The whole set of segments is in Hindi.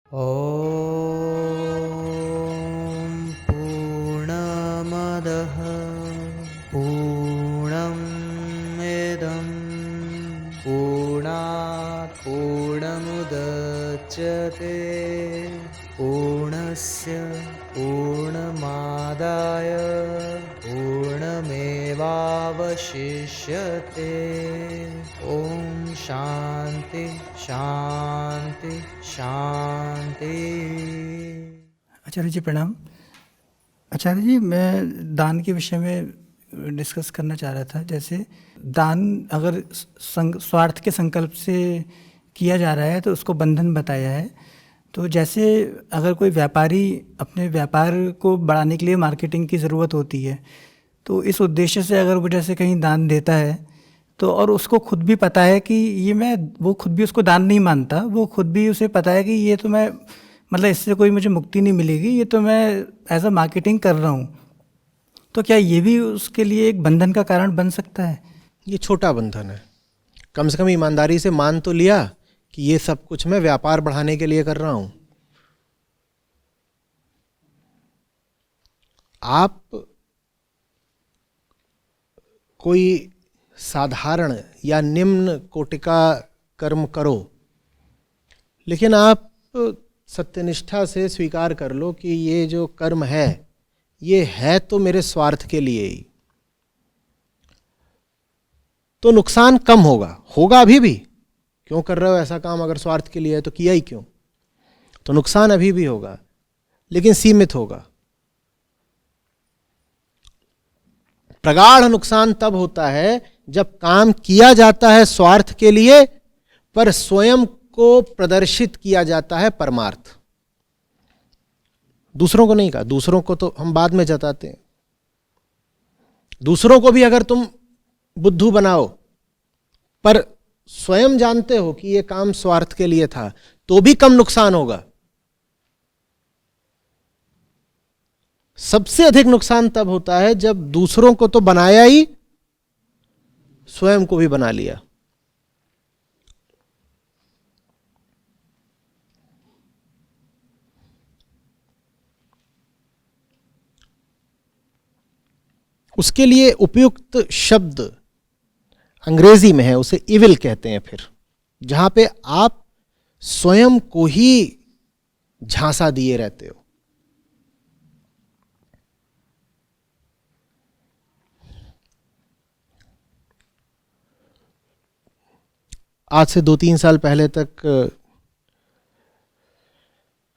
ॐ पूर्णमदः पूर्णमिदं पूर्णात् पूर्णमुदच्यते पूर्णस्य पूर्णमादाय पूर्णमेवावशिष्यते। ॐ शान्ति शान्ति शान्ति। आचार्य जी प्रणाम। आचार्य जी, मैं दान के विषय में डिस्कस करना चाह रहा था। जैसे दान अगर स्वार्थ के संकल्प से किया जा रहा है तो उसको बंधन बताया है। तो जैसे अगर कोई व्यापारी अपने व्यापार को बढ़ाने के लिए मार्केटिंग की ज़रूरत होती है, तो इस उद्देश्य से अगर वो जैसे कहीं दान देता है तो और उसको खुद भी पता है कि वो खुद भी उसको दान नहीं मानता, वो खुद भी उसे पता है कि ये तो मैं मतलब इससे कोई मुझे मुक्ति नहीं मिलेगी, ये तो मैं एज अ मार्केटिंग कर रहा हूँ, तो क्या ये भी उसके लिए एक बंधन का कारण बन सकता है? ये छोटा बंधन है। कम से कम ईमानदारी से मान तो लिया कि ये सब कुछ मैं व्यापार बढ़ाने के लिए कर रहा हूं। आप कोई साधारण या निम्न कोटि का कर्म करो, लेकिन आप सत्यनिष्ठा से स्वीकार कर लो कि ये जो कर्म है ये है तो मेरे स्वार्थ के लिए ही, तो नुकसान कम होगा अभी भी। क्यों कर रहे हो ऐसा काम? अगर स्वार्थ के लिए है तो किया ही क्यों? तो नुकसान अभी भी होगा, लेकिन सीमित होगा। प्रगाढ़ नुकसान तब होता है जब काम किया जाता है स्वार्थ के लिए, पर स्वयं को प्रदर्शित किया जाता है परमार्थ। दूसरों को नहीं कहा, दूसरों को तो हम बाद में जताते हैं। दूसरों को भी अगर तुम बुद्धू बनाओ पर स्वयं जानते हो कि यह काम स्वार्थ के लिए था, तो भी कम नुकसान होगा। सबसे अधिक नुकसान तब होता है जब दूसरों को तो बनाया ही, स्वयं को भी बना लिया। उसके लिए उपयुक्त शब्द अंग्रेजी में है, उसे इविल कहते हैं। फिर जहां पे आप स्वयं को ही झांसा दिए रहते हो। आज से 2-3 साल पहले तक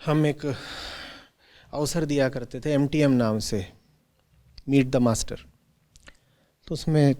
हम एक अवसर दिया करते थे MTM नाम से, मीट द मास्टर। तो उसमें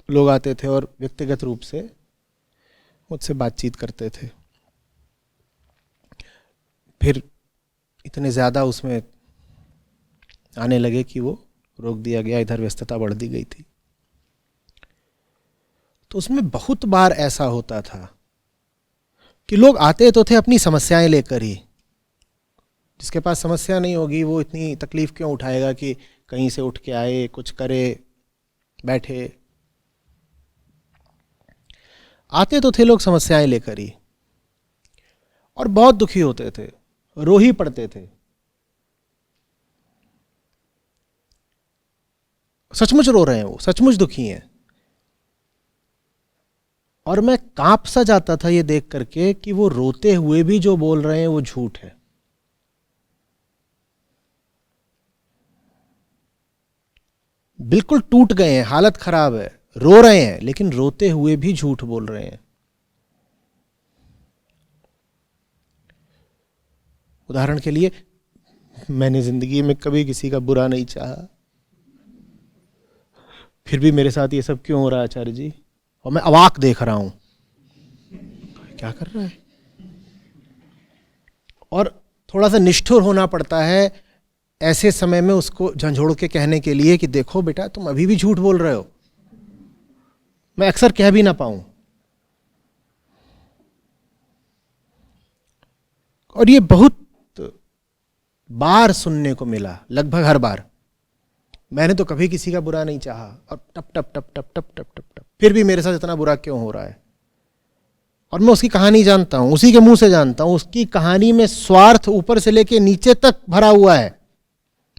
लोग आते थे और व्यक्तिगत रूप से मुझसे बातचीत करते थे। फिर इतने ज़्यादा उसमें आने लगे कि वो रोक दिया गया, इधर व्यस्तता बढ़ दी गई थी। तो उसमें बहुत बार ऐसा होता था कि लोग आते तो थे अपनी समस्याएं लेकर ही। जिसके पास समस्या नहीं होगी वो इतनी तकलीफ क्यों उठाएगा कि कहीं से उठ के आए, कुछ करे, बैठे। आते तो थे लोग समस्याएं लेकर ही, और बहुत दुखी होते थे, रो ही पड़ते थे। सचमुच रो रहे हैं, वो सचमुच दुखी हैं। और मैं कांप सा जाता था ये देख करके कि वो रोते हुए भी जो बोल रहे हैं वो झूठ है। बिल्कुल टूट गए हैं, हालत खराब है, रो रहे हैं, लेकिन रोते हुए भी झूठ बोल रहे हैं। उदाहरण के लिए, मैंने जिंदगी में कभी किसी का बुरा नहीं चाहा, फिर भी मेरे साथ ये सब क्यों हो रहा है आचार्य जी? और मैं अवाक देख रहा हूं, क्या कर रहा है? और थोड़ा सा निष्ठुर होना पड़ता है ऐसे समय में उसको झंझोड़ के कहने के लिए कि देखो बेटा, तुम अभी भी झूठ बोल रहे हो। मैं अक्सर कह भी ना पाऊं। और ये बहुत बार सुनने को मिला, लगभग हर बार। मैंने तो कभी किसी का बुरा नहीं चाहा, और टप टप टप टप टप टप टप टप, फिर भी मेरे साथ इतना बुरा क्यों हो रहा है? और मैं उसकी कहानी जानता हूं, उसी के मुंह से जानता हूं। उसकी कहानी में स्वार्थ ऊपर से लेके नीचे तक भरा हुआ है,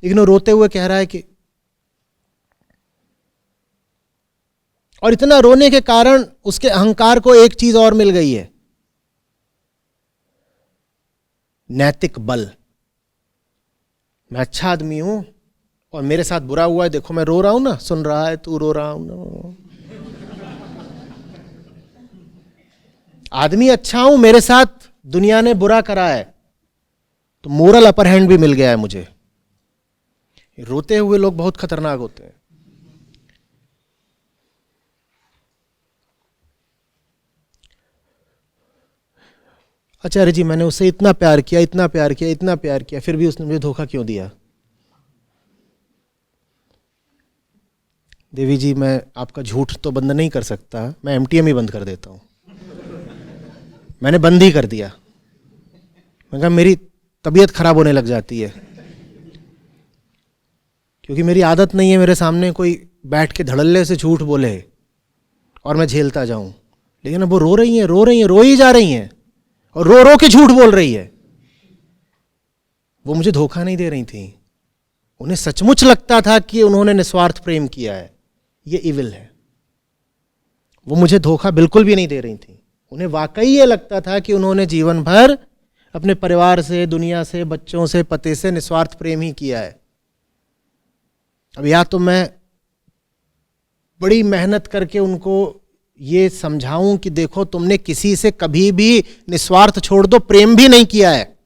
लेकिन वो रोते हुए कह रहा है कि, और इतना रोने के कारण उसके अहंकार को एक चीज और मिल गई है, नैतिक बल। मैं अच्छा आदमी हूं और मेरे साथ बुरा हुआ है, देखो मैं रो रहा हूं ना, सुन रहा है तू, रो रहा हूं ना, आदमी अच्छा हूं, मेरे साथ दुनिया ने बुरा करा है, तो मोरल अपर हैंड भी मिल गया है मुझे। रोते हुए लोग बहुत खतरनाक होते हैं। आचार्य जी, मैंने उससे इतना प्यार किया, इतना प्यार किया, इतना प्यार किया, फिर भी उसने मुझे धोखा क्यों दिया? देवी जी, मैं आपका झूठ तो बंद नहीं कर सकता, मैं एमटीएम ही बंद कर देता हूं। मैंने बंद ही कर दिया। मैं कहा मेरी तबीयत खराब होने लग जाती है, क्योंकि मेरी आदत नहीं है मेरे सामने कोई बैठ के धड़ल्ले से झूठ बोले और मैं झेलता जाऊं। लेकिन अब वो रो रही हैं, रो रही हैं, रो ही जा रही हैं, और रो रो के झूठ बोल रही है। वो मुझे धोखा नहीं दे रही थी, उन्हें सचमुच लगता था कि उन्होंने निस्वार्थ प्रेम किया है, ये इविल है। वो मुझे धोखा बिल्कुल भी नहीं दे रही थी, उन्हें वाकई ये लगता था कि उन्होंने जीवन भर अपने परिवार से, दुनिया से, बच्चों से, पति से निस्वार्थ प्रेम ही किया है। अब या तो मैं बड़ी मेहनत करके उनको ये समझाऊं कि देखो तुमने किसी से कभी भी निस्वार्थ छोड़ दो प्रेम भी नहीं किया है,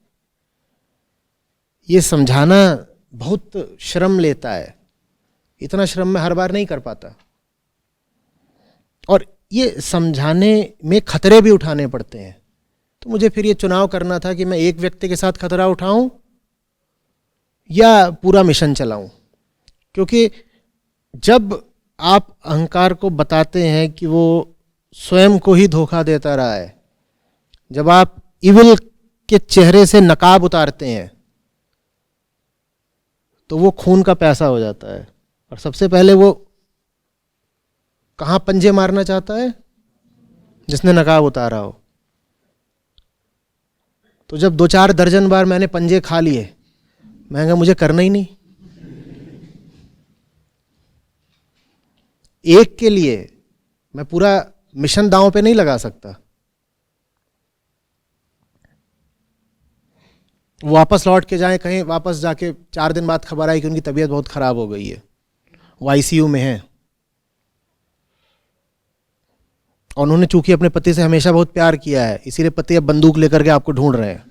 ये समझाना बहुत श्रम लेता है, इतना श्रम मैं हर बार नहीं कर पाता, और ये समझाने में खतरे भी उठाने पड़ते हैं। तो मुझे फिर ये चुनाव करना था कि मैं एक व्यक्ति के साथ खतरा उठाऊं या पूरा मिशन चलाऊं। क्योंकि जब आप अहंकार को बताते हैं कि वो स्वयं को ही धोखा देता रहा है, जब आप इविल के चेहरे से नकाब उतारते हैं, तो वो खून का प्यासा हो जाता है। और सबसे पहले वो कहां पंजे मारना चाहता है? जिसने नकाब उतारा हो। तो जब 2-4 दर्जन बार मैंने पंजे खा लिए, मैं कहा मुझे करना ही नहीं। एक के लिए मैं पूरा मिशन दांव पे नहीं लगा सकता। वापस लौट के जाएं, कहीं वापस जाके 4 दिन बाद खबर आई कि उनकी तबीयत बहुत खराब हो गई है, वो आईसीयू में है, और उन्होंने चूंकि अपने पति से हमेशा बहुत प्यार किया है, इसीलिए पति अब बंदूक लेकर के आपको ढूंढ रहे हैं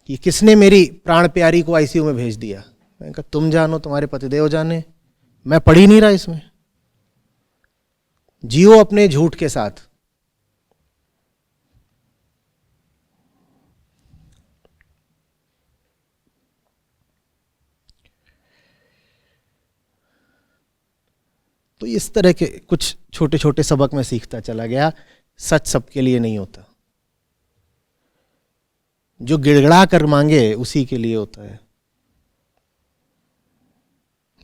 कि किसने मेरी प्राण प्यारी को आईसीयू में भेज दिया। मैंने कहा तुम जानो, तुम्हारे पतिदेव जाने, मैं पढ़ ही नहीं रहा इसमें। जियो अपने झूठ के साथ। तो इस तरह के कुछ छोटे छोटे सबक मैं सीखता चला गया। सच सबके लिए नहीं होता, जो गिड़गिड़ा कर मांगे उसी के लिए होता है,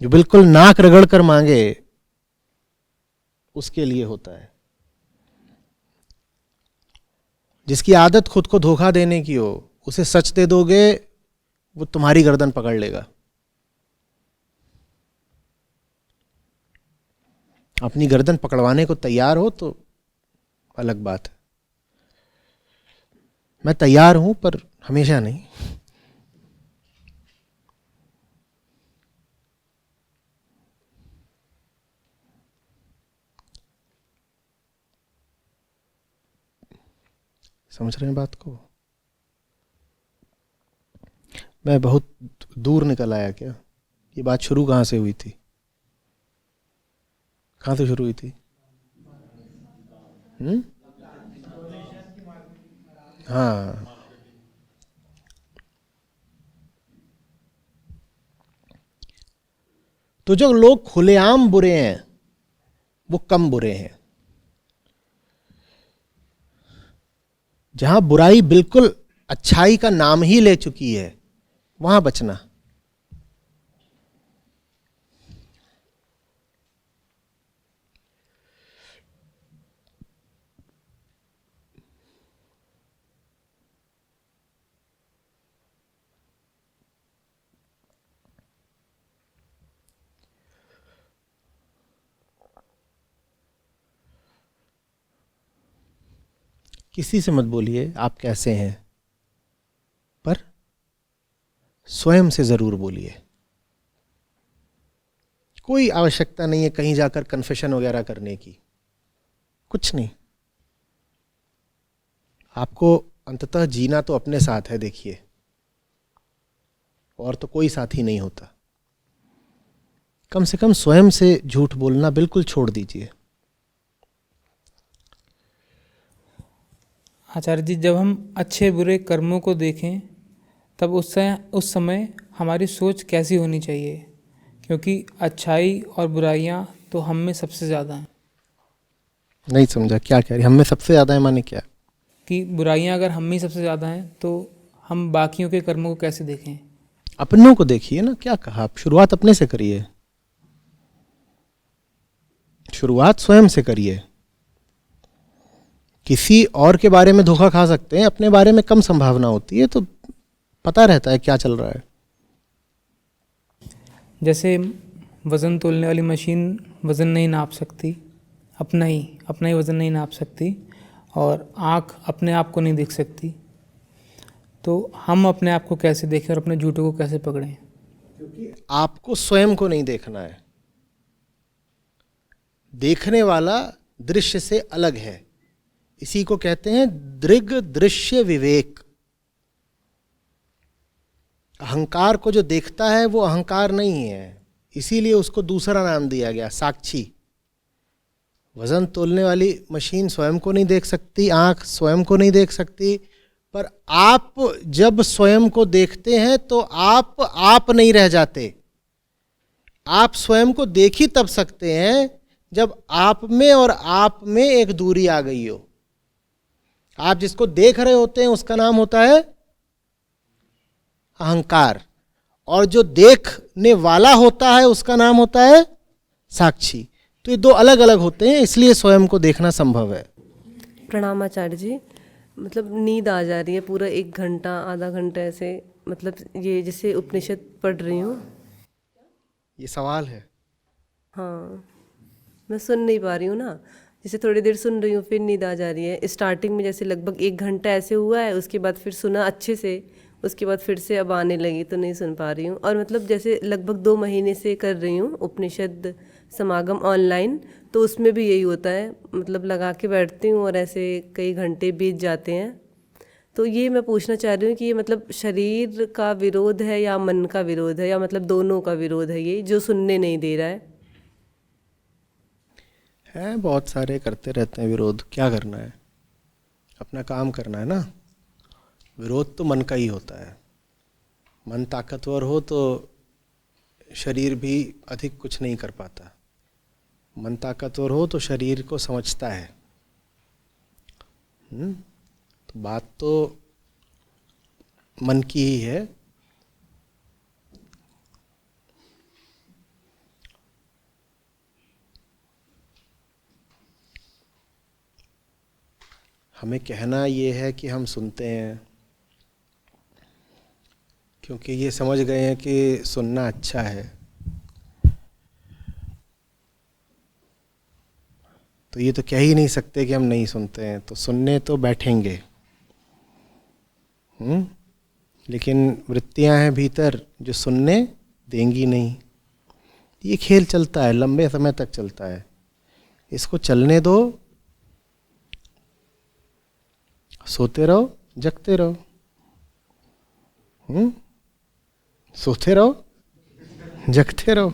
जो बिल्कुल नाक रगड़ कर मांगे उसके लिए होता है। जिसकी आदत खुद को धोखा देने की हो, उसे सच दे दोगे वो तुम्हारी गर्दन पकड़ लेगा। अपनी गर्दन पकड़वाने को तैयार हो तो अलग बात है। मैं तैयार हूं, पर हमेशा नहीं। समझ रहे हैं बात को? मैं बहुत दूर निकल आया क्या? ये बात शुरू कहां से हुई थी? कहां से शुरू हुई थी? हाँ, तो जो लोग खुलेआम बुरे हैं वो कम बुरे हैं। जहां बुराई बिल्कुल अच्छाई का नाम ही ले चुकी है, वहां बचना। किसी से मत बोलिए आप कैसे हैं, पर स्वयं से जरूर बोलिए। कोई आवश्यकता नहीं है कहीं जाकर कन्फेशन वगैरह करने की, कुछ नहीं। आपको अंततः जीना तो अपने साथ है, देखिए, और तो कोई साथी नहीं होता। कम से कम स्वयं से झूठ बोलना बिल्कुल छोड़ दीजिए। आचार्य जी, जब हम अच्छे बुरे कर्मों को देखें तब उस समय हमारी सोच कैसी होनी चाहिए? क्योंकि अच्छाई और बुराइयां तो हम में सबसे ज़्यादा हैं। नहीं समझा, क्या कह रही? हम में सबसे ज़्यादा है माने क्या? कि बुराइयां अगर हम में सबसे ज़्यादा हैं तो हम बाकियों के कर्मों को कैसे देखें? अपनों को देखिए ना, क्या कहा आप? शुरुआत अपने से करिए, शुरुआत स्वयं से करिए। किसी और के बारे में धोखा खा सकते हैं, अपने बारे में कम संभावना होती है, तो पता रहता है क्या चल रहा है। जैसे वज़न तोलने वाली मशीन वज़न नहीं नाप सकती, अपना ही वज़न नहीं नाप सकती, और आँख अपने आप को नहीं देख सकती, तो हम अपने आप को कैसे देखें और अपने झूठों को कैसे पकड़ें? क्योंकि आपको स्वयं को नहीं देखना है। देखने वाला दृश्य से अलग है, इसी को कहते हैं दृग दृश्य विवेक। अहंकार को जो देखता है वो अहंकार नहीं है, इसीलिए उसको दूसरा नाम दिया गया, साक्षी। वजन तोलने वाली मशीन स्वयं को नहीं देख सकती, आंख स्वयं को नहीं देख सकती, पर आप जब स्वयं को देखते हैं तो आप नहीं रह जाते। आप स्वयं को देख ही तब सकते हैं जब आप में और आप में एक दूरी आ गई हो। आप जिसको देख रहे होते हैं उसका नाम होता है अहंकार, और जो देखने वाला होता है उसका नाम होता है साक्षी। तो ये दो अलग अलग होते हैं, इसलिए स्वयं को देखना संभव है। प्रणाम आचार्य जी। मतलब नींद आ जा रही है, पूरा 1 घंटा आधा घंटा ऐसे, मतलब ये जैसे उपनिषद पढ़ रही हूँ। ये सवाल है? हाँ, मैं सुन नहीं पा रही हूँ ना, जैसे थोड़ी देर सुन रही हूँ फिर नींद आ जा रही है। स्टार्टिंग में जैसे लगभग 1 घंटा ऐसे हुआ है, उसके बाद फिर सुना अच्छे से, उसके बाद फिर से अब आने लगी तो नहीं सुन पा रही हूँ। और मतलब जैसे लगभग 2 महीने से कर रही हूँ उपनिषद समागम ऑनलाइन, तो उसमें भी यही होता है, मतलब लगा के बैठती हूँ और ऐसे कई घंटे बीत जाते हैं। तो ये मैं पूछना चाह रही हूँ कि ये मतलब शरीर का विरोध है या मन का विरोध है, या मतलब दोनों का विरोध है ये जो सुनने नहीं दे रहा है? बहुत सारे करते रहते हैं विरोध, क्या करना है, अपना काम करना है ना। विरोध तो मन का ही होता है। मन ताकतवर हो तो शरीर भी अधिक कुछ नहीं कर पाता। मन ताकतवर हो तो शरीर को समझता है। तो बात तो मन की ही है। हमें कहना ये है कि हम सुनते हैं, क्योंकि ये समझ गए हैं कि सुनना अच्छा है। तो ये तो कह ही नहीं सकते कि हम नहीं सुनते हैं, तो सुनने तो बैठेंगे। लेकिन वृत्तियां हैं भीतर जो सुनने देंगी नहीं। ये खेल चलता है, लंबे समय तक चलता है, इसको चलने दो। सोते रहो, जगते रहो। सोते रहो, जगते रहो।